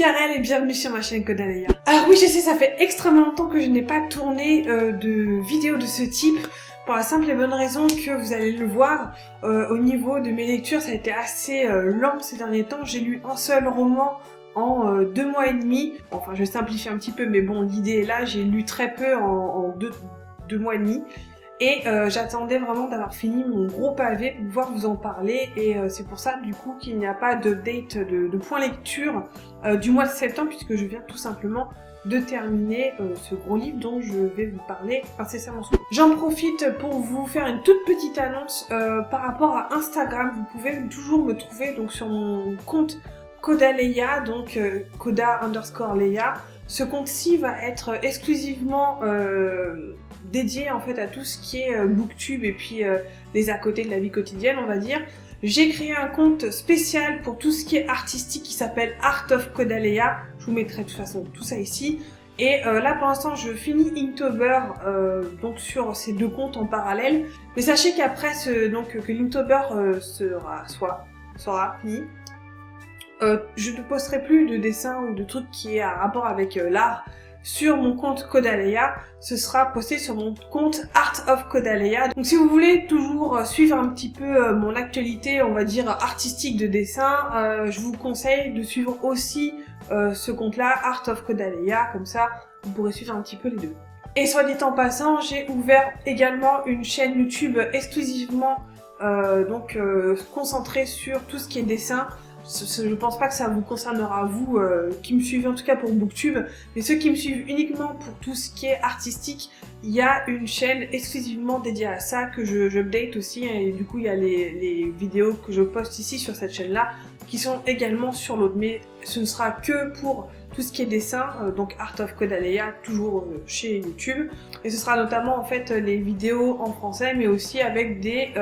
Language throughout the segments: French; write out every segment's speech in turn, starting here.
Karel et bienvenue sur ma chaîne Kodaleya. Alors oui, je sais, ça fait extrêmement longtemps que je n'ai pas tourné de vidéo de ce type, pour la simple et bonne raison que vous allez le voir, au niveau de mes lectures, ça a été assez lent ces derniers temps. J'ai lu un seul roman en 2 mois et demi. Enfin, je simplifie un petit peu, mais bon, l'idée est là. J'ai lu très peu en 2 mois et demi. Et j'attendais vraiment d'avoir fini mon gros pavé pour pouvoir vous en parler, et c'est pour ça du coup qu'il n'y a pas d'update de point lecture du mois de septembre, puisque je viens tout simplement de terminer ce gros livre dont je vais vous parler incessamment sous peu. J'en profite pour vous faire une toute petite annonce par rapport à Instagram. Vous pouvez toujours me trouver donc sur mon compte Kodaleya, donc Koda_Leya. Ce compte-ci va être exclusivement dédié en fait à tout ce qui est booktube et puis les à côté de la vie quotidienne, on va dire. J'ai créé un compte spécial pour tout ce qui est artistique qui s'appelle Art of Kodaleya. Je vous mettrai de toute façon tout ça ici. Et là pour l'instant je finis Inktober donc sur ces deux comptes en parallèle. Mais sachez qu'après que Inktober sera fini, je ne posterai plus de dessins ou de trucs qui aient un rapport avec l'art sur mon compte Kodaleya. Ce sera posté sur mon compte Art of Kodaleya. Donc si vous voulez toujours suivre un petit peu mon actualité, on va dire artistique de dessin, je vous conseille de suivre aussi ce compte-là, Art of Kodaleya, comme ça vous pourrez suivre un petit peu les deux. Et soit dit en passant, j'ai ouvert également une chaîne YouTube exclusivement concentrée sur tout ce qui est dessin. Je pense pas que ça vous concernera vous qui me suivez en tout cas pour Booktube, mais ceux qui me suivent uniquement pour tout ce qui est artistique, il y a une chaîne exclusivement dédiée à ça que je update aussi, et du coup il y a les vidéos que je poste ici sur cette chaîne là qui sont également sur l'autre, mais ce ne sera que pour tout ce qui est dessin, donc Art of Kodaleya, toujours chez YouTube, et ce sera notamment en fait les vidéos en français, mais aussi avec des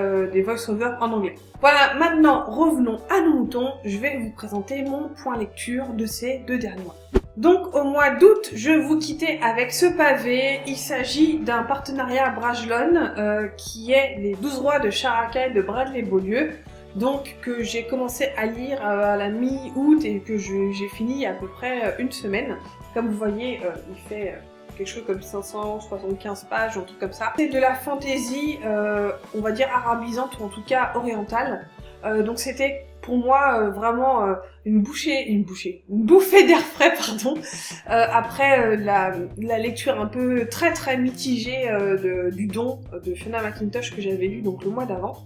voice-over en anglais. Voilà, maintenant revenons à nos moutons, je vais vous présenter mon point lecture de ces 2 derniers mois. Donc au mois d'août, je vous quittais avec ce pavé. Il s'agit d'un partenariat Brajlon qui est les 12 rois de Charakai de Bradley Beaulieu, donc que j'ai commencé à lire à la mi-août et que j'ai fini il y a à peu près une semaine. Comme vous voyez, il fait quelque chose comme 575 pages, un truc comme ça. C'est de la fantaisie, on va dire arabisante, ou en tout cas orientale. Donc c'était pour moi vraiment une bouffée d'air frais, pardon, après la lecture un peu très mitigée du Don de Fiona McIntosh que j'avais lu donc le mois d'avant.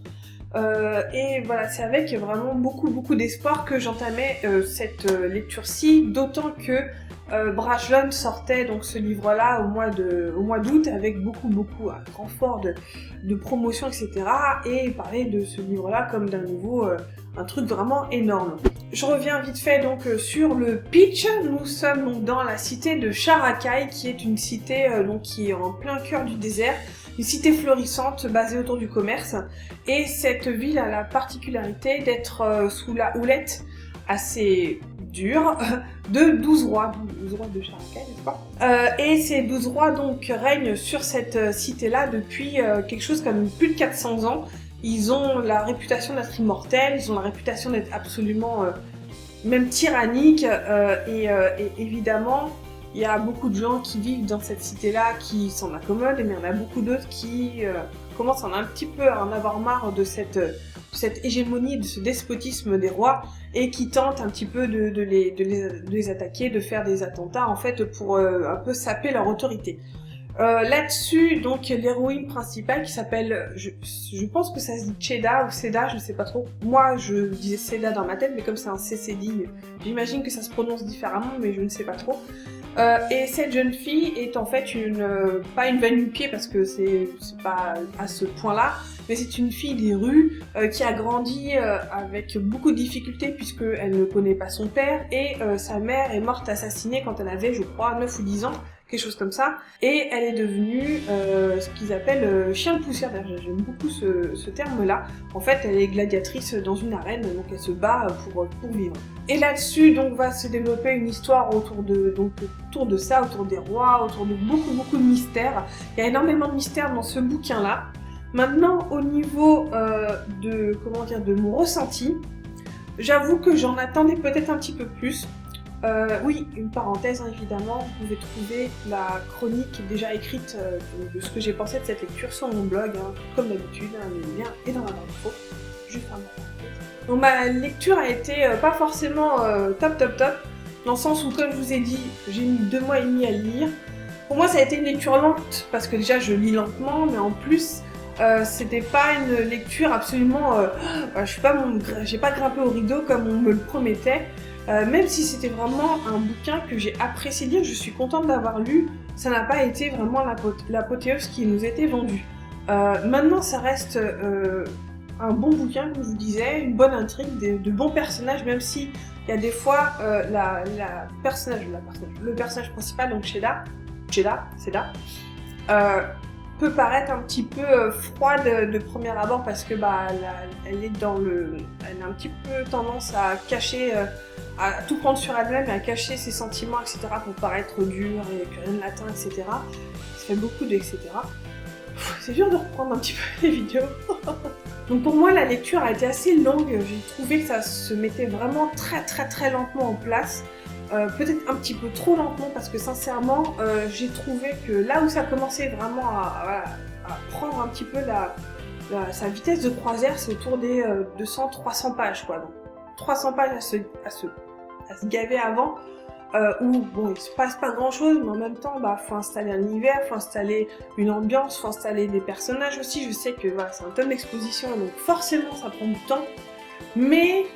Et voilà, c'est avec vraiment beaucoup d'espoir que j'entamais cette lecture-ci, d'autant que Brajlon sortait donc ce livre-là au mois d'août avec un grand fort de promotion, etc. Et il parlait de ce livre-là comme d'un nouveau, un truc vraiment énorme. Je reviens vite fait donc sur le pitch. Nous sommes donc dans la cité de Charakai, qui est une cité qui est en plein cœur du désert. Une cité florissante basée autour du commerce, et cette ville a la particularité d'être sous la houlette assez dure de 12 rois de Charakai, n'est-ce pas? Et ces 12 rois donc règnent sur cette cité-là depuis quelque chose comme plus de 400 ans. Ils ont la réputation d'être immortels, ils ont la réputation d'être absolument même tyranniques, et évidemment il y a beaucoup de gens qui vivent dans cette cité-là qui s'en accommodent, mais il y en a beaucoup d'autres qui commencent un petit peu à en avoir marre de cette hégémonie, de ce despotisme des rois, et qui tentent un petit peu de les attaquer, de faire des attentats en fait pour un peu saper leur autorité. Là-dessus, donc l'héroïne principale qui s'appelle, je pense que ça se dit Cheda ou Seda, je sais pas trop. Moi, je disais Seda dans ma tête, mais comme c'est un CCD, j'imagine que ça se prononce différemment, mais je ne sais pas trop. Et cette jeune fille est en fait pas une va-nu-pied parce que c'est pas à ce point-là, mais c'est une fille des rues qui a grandi avec beaucoup de difficultés puisqu'elle ne connaît pas son père, et sa mère est morte assassinée quand elle avait, je crois, 9 ou 10 ans. Quelque chose comme ça, et elle est devenue ce qu'ils appellent chien de poussière. J'aime beaucoup ce terme-là. En fait, elle est gladiatrice dans une arène, donc elle se bat pour vivre. Et là-dessus, donc, va se développer une histoire autour de ça, autour des rois, autour de beaucoup de mystères. Il y a énormément de mystères dans ce bouquin-là. Maintenant, au niveau de mon ressenti, j'avoue que j'en attendais peut-être un petit peu plus. Oui, une parenthèse, hein, évidemment, vous pouvez trouver la chronique déjà écrite de ce que j'ai pensé de cette lecture sur mon blog, hein, comme d'habitude, hein, le lien est dans la barre d'infos. Juste un parenthèse. Donc ma lecture a été pas forcément top, dans le sens où, comme je vous ai dit, j'ai mis 2 mois et demi à le lire. Pour moi, ça a été une lecture lente, parce que déjà je lis lentement, mais en plus, c'était pas une lecture absolument... j'ai pas grimpé au rideau comme on me le promettait. Même si c'était vraiment un bouquin que j'ai apprécié lire, je suis contente d'avoir lu, ça n'a pas été vraiment l'apothéose qui nous était vendue. Maintenant, ça reste un bon bouquin, comme je vous disais, une bonne intrigue, de bons personnages, même si il y a des fois le personnage principal, donc Seda, peut paraître un petit peu froide de premier abord parce que elle est elle a un petit peu tendance à cacher, à tout prendre sur elle-même et à cacher ses sentiments, etc. pour paraître dure et que rien ne l'atteint, etc. Ça fait beaucoup de etc. C'est dur de reprendre un petit peu les vidéos. Donc pour moi, la lecture a été assez longue. J'ai trouvé que ça se mettait vraiment très lentement en place. Peut-être un petit peu trop lentement parce que sincèrement, j'ai trouvé que là où ça commençait vraiment à prendre un petit peu sa vitesse de croisière, c'est autour des 200-300 pages, quoi. Donc 300 pages à se gaver avant. Où bon, il se passe pas grand chose, mais en même temps, faut installer un univers, faut installer une ambiance, faut installer des personnages aussi. Je sais que c'est un tome d'exposition, donc forcément ça prend du temps. Mais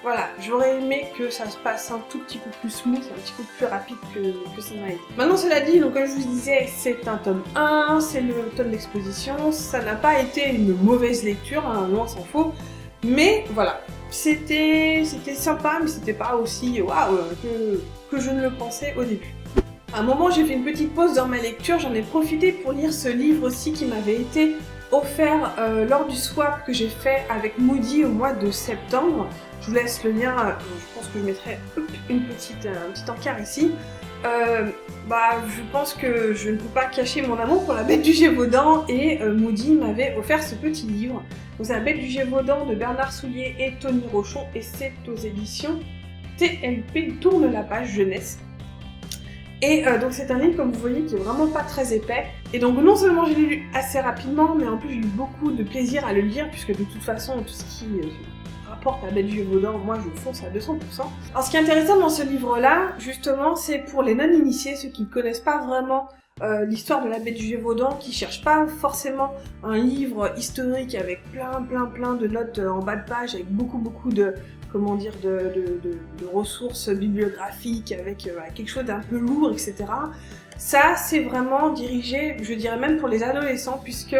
voilà, j'aurais aimé que ça se passe un tout petit peu plus smooth, un petit peu plus rapide que ça m'a été. Maintenant, cela dit, donc comme je vous disais, c'est un tome 1, c'est le tome d'exposition, ça n'a pas été une mauvaise lecture, hein, loin s'en faut. Mais voilà, c'était sympa, mais c'était pas aussi waouh que je ne le pensais au début. À un moment, j'ai fait une petite pause dans ma lecture, j'en ai profité pour lire ce livre aussi qui m'avait été offert lors du swap que j'ai fait avec Moody au mois de septembre. Je vous laisse le lien, je pense que je mettrai un petit encart ici. Je pense que je ne peux pas cacher mon amour pour La Bête du Gévaudan et Moody m'avait offert ce petit livre. Donc c'est La Bête du Gévaudan de Bernard Soulier et Tony Rochon et c'est aux éditions TLP Tourne la page jeunesse. Et donc c'est un livre, comme vous voyez, qui est vraiment pas très épais. Et donc non seulement je l'ai lu assez rapidement, mais en plus j'ai eu beaucoup de plaisir à le lire, puisque de toute façon tout ce qui rapporte à La Bête du Gévaudan, moi je fonce à 200%. Alors ce qui est intéressant dans ce livre-là, justement, c'est pour les non-initiés, ceux qui ne connaissent pas vraiment l'histoire de La Bête du Gévaudan, qui cherchent pas forcément un livre historique avec plein de notes en bas de page, avec beaucoup de ressources bibliographiques, avec quelque chose d'un peu lourd, etc. Ça, c'est vraiment dirigé, je dirais même pour les adolescents, puisque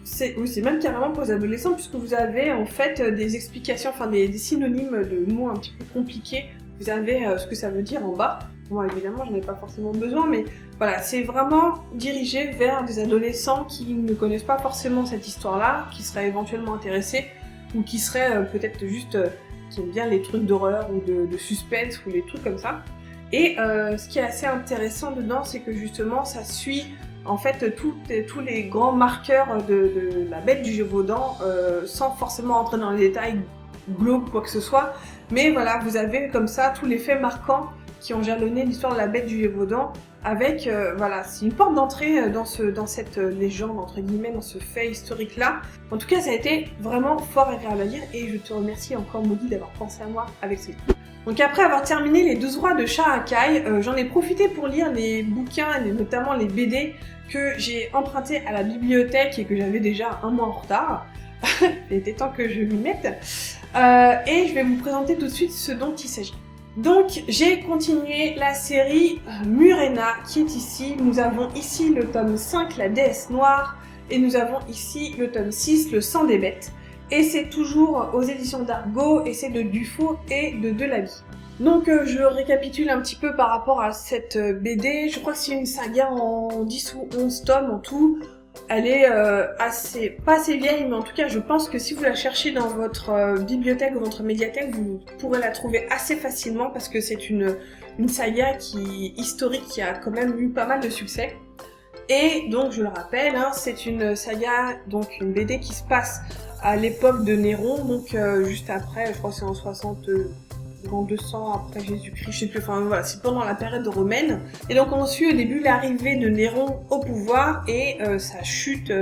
c'est même carrément pour les adolescents, puisque vous avez en fait des explications, des synonymes de mots un petit peu compliqués. Vous avez ce que ça veut dire en bas. Bon, évidemment, j'en ai pas forcément besoin, mais voilà, c'est vraiment dirigé vers des adolescents qui ne connaissent pas forcément cette histoire-là, qui seraient éventuellement intéressés, ou qui seraient peut-être juste qui aiment bien les trucs d'horreur ou de suspense ou les trucs comme ça. Et ce qui est assez intéressant dedans, c'est que justement ça suit en fait tous les grands marqueurs de La Bête du Gévaudan sans forcément entrer dans les détails glauques ou quoi que ce soit. Mais voilà, vous avez comme ça tous les faits marquants qui ont jalonné l'histoire de La Bête du Gévaudan avec, c'est une porte d'entrée dans cette légende, entre guillemets, dans ce fait historique-là. En tout cas, ça a été vraiment fort agréable à lire et je te remercie encore, Moody, d'avoir pensé à moi avec ce livre. Donc après avoir terminé les 12 rois de Sharakai, j'en ai profité pour lire les bouquins, et notamment les BD que j'ai empruntés à la bibliothèque et que j'avais déjà un mois en retard. Il était temps que je m'y mette. Et je vais vous présenter tout de suite ce dont il s'agit. Donc j'ai continué la série Murena qui est ici. Nous avons ici le tome 5, La déesse noire, et nous avons ici le tome 6, Le sang des bêtes. Et c'est toujours aux éditions d'Argo, et c'est de Dufaux et de Delaby. Donc je récapitule un petit peu par rapport à cette BD. Je crois que c'est une saga en 10 ou 11 tomes en tout. Elle est pas assez vieille, mais en tout cas je pense que si vous la cherchez dans votre bibliothèque ou votre médiathèque, vous pourrez la trouver assez facilement parce que c'est une saga historique qui a quand même eu pas mal de succès. Et donc je le rappelle, c'est une saga, donc une BD qui se passe à l'époque de Néron, donc juste après, je crois que c'est en l'an 200 après Jésus-Christ, je sais plus, enfin voilà, c'est pendant la période romaine. Et donc on suit au début l'arrivée de Néron au pouvoir et sa chute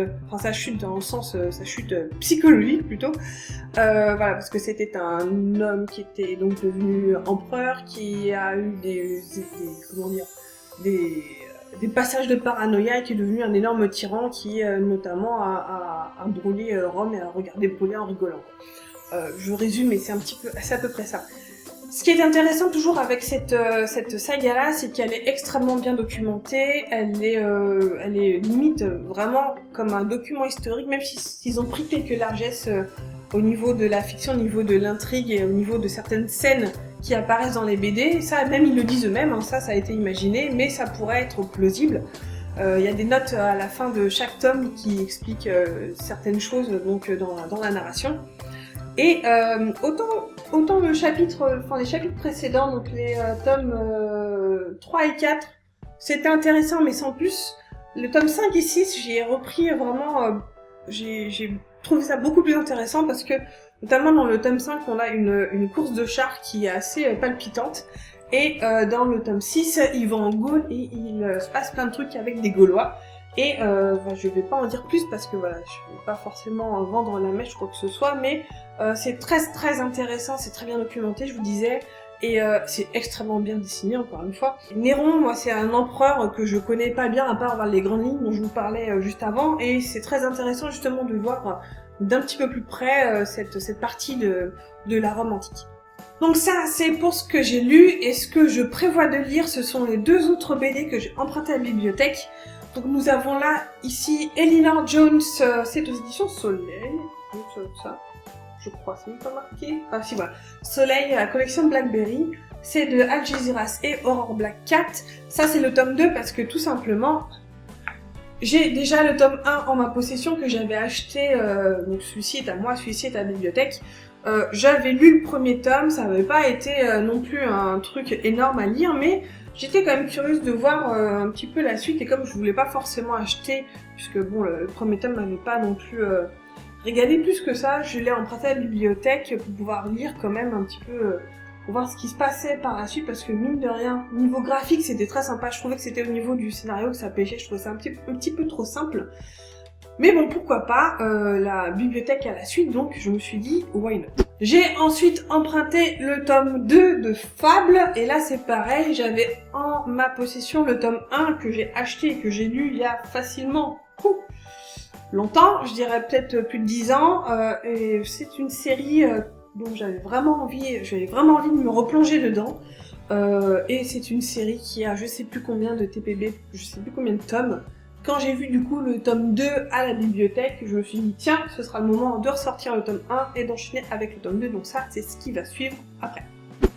dans le sens, sa chute psychologique plutôt. Voilà, parce que c'était un homme qui était donc devenu empereur, qui a eu des passages de paranoïa et qui est devenu un énorme tyran qui notamment a brûlé Rome et a regardé brûler en rigolant. Je résume, mais c'est à peu près ça. Ce qui est intéressant toujours avec cette saga-là, c'est qu'elle est extrêmement bien documentée, elle est limite vraiment comme un document historique, même s'ils ont pris quelques largesses au niveau de la fiction, au niveau de l'intrigue et au niveau de certaines scènes qui apparaissent dans les BD. Ça, même ils le disent eux-mêmes, hein, ça a été imaginé, mais ça pourrait être plausible. Il y a des notes à la fin de chaque tome qui expliquent certaines choses donc dans la narration. Et autant les chapitres précédents, donc les tomes 3 et 4, c'était intéressant mais sans plus. Le tome 5 et 6, j'ai repris vraiment, j'ai trouvé ça beaucoup plus intéressant parce que, notamment dans le tome 5, on a une course de chars qui est assez palpitante. Et dans le tome 6, ils vont en Gaule et il se passe plein de trucs avec des Gaulois. Et je vais pas en dire plus parce que voilà, je vais pas forcément vendre la mèche ou quoi que ce soit, mais c'est très très intéressant, c'est très bien documenté, je vous disais, et c'est extrêmement bien dessiné encore une fois. Néron, moi c'est un empereur que je connais pas bien à part voir les grandes lignes dont je vous parlais juste avant, et c'est très intéressant justement de voir d'un petit peu plus près cette partie de la Rome antique. Donc ça, c'est pour ce que j'ai lu, et ce que je prévois de lire, ce sont les deux autres BD que j'ai empruntées à la bibliothèque. Donc nous avons là, ici, Elinor Jones, c'est aux éditions Soleil, ça, je crois, c'est même pas marqué. Ah si, voilà, Soleil, la collection Blackberry, c'est de Algeciras et Aurore Black Cat. Ça c'est le tome 2 parce que tout simplement, j'ai déjà le tome 1 en ma possession que j'avais acheté, donc celui-ci est à moi, celui-ci est à la bibliothèque. J'avais lu le premier tome, ça n'avait pas été non plus un truc énorme à lire, mais j'étais quand même curieuse de voir un petit peu la suite, et comme je voulais pas forcément acheter, puisque bon, le premier tome m'avait pas non plus régalé plus que ça, je l'ai emprunté à la bibliothèque pour pouvoir lire quand même un petit peu, pour voir ce qui se passait par la suite, parce que mine de rien, niveau graphique c'était très sympa, je trouvais que c'était au niveau du scénario que ça pêchait, je trouvais ça un petit peu trop simple. Mais bon, pourquoi pas, la bibliothèque à la suite, donc je me suis dit, why not. J'ai ensuite emprunté le tome 2 de Fable, et là c'est pareil, j'avais en ma possession le tome 1 que j'ai acheté et que j'ai lu il y a facilement longtemps, je dirais peut-être plus de 10 ans, et c'est une série dont j'avais vraiment envie de me replonger dedans, et c'est une série qui a je sais plus combien de TPB, je sais plus combien de tomes. Quand j'ai vu du coup le tome 2 à la bibliothèque, je me suis dit tiens, ce sera le moment de ressortir le tome 1 et d'enchaîner avec le tome 2, donc ça c'est ce qui va suivre après.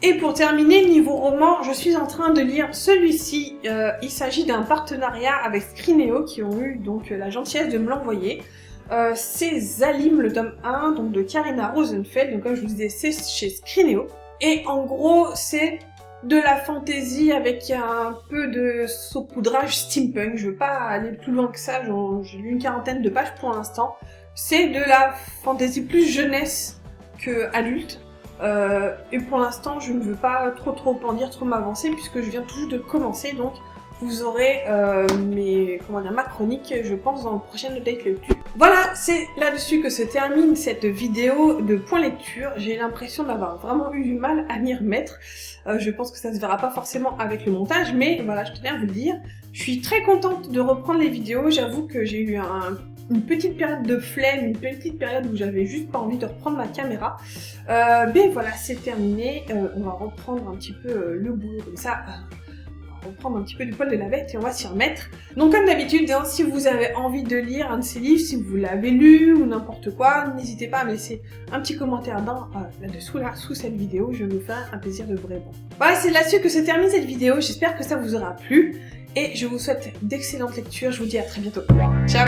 Et pour terminer, niveau roman, je suis en train de lire celui-ci, il s'agit d'un partenariat avec Scrinéo qui ont eu donc la gentillesse de me l'envoyer. C'est Zalim, le tome 1, donc de Karina Rosenfeld, donc comme je vous disais c'est chez Scrinéo. Et en gros c'est de la fantaisie avec un peu de saupoudrage steampunk. Je veux pas aller plus loin que ça, j'ai lu une quarantaine de pages pour l'instant. C'est de la fantaisie plus jeunesse que adulte. Et pour l'instant, je ne veux pas trop en dire, trop m'avancer, puisque je viens tout juste de commencer, donc vous aurez ma chronique, je pense, dans le prochain update lecture. Voilà, c'est là-dessus que se termine cette vidéo de point lecture. J'ai l'impression d'avoir vraiment eu du mal à m'y remettre. Je pense que ça se verra pas forcément avec le montage, mais voilà, je tenais à vous le dire. Je suis très contente de reprendre les vidéos. J'avoue que j'ai eu une petite période de flemme, une petite période où j'avais juste pas envie de reprendre ma caméra. Mais voilà, c'est terminé. On va reprendre un petit peu le boulot comme ça. On va reprendre un petit peu du poil de la bête et on va s'y remettre. Donc comme d'habitude, hein, si vous avez envie de lire un de ces livres, si vous l'avez lu ou n'importe quoi, n'hésitez pas à me laisser un petit commentaire là-dessous, sous cette vidéo, je vais vous faire un plaisir de vous répondre. Voilà, c'est là-dessus que se termine cette vidéo, j'espère que ça vous aura plu et je vous souhaite d'excellentes lectures, je vous dis à très bientôt. Ciao!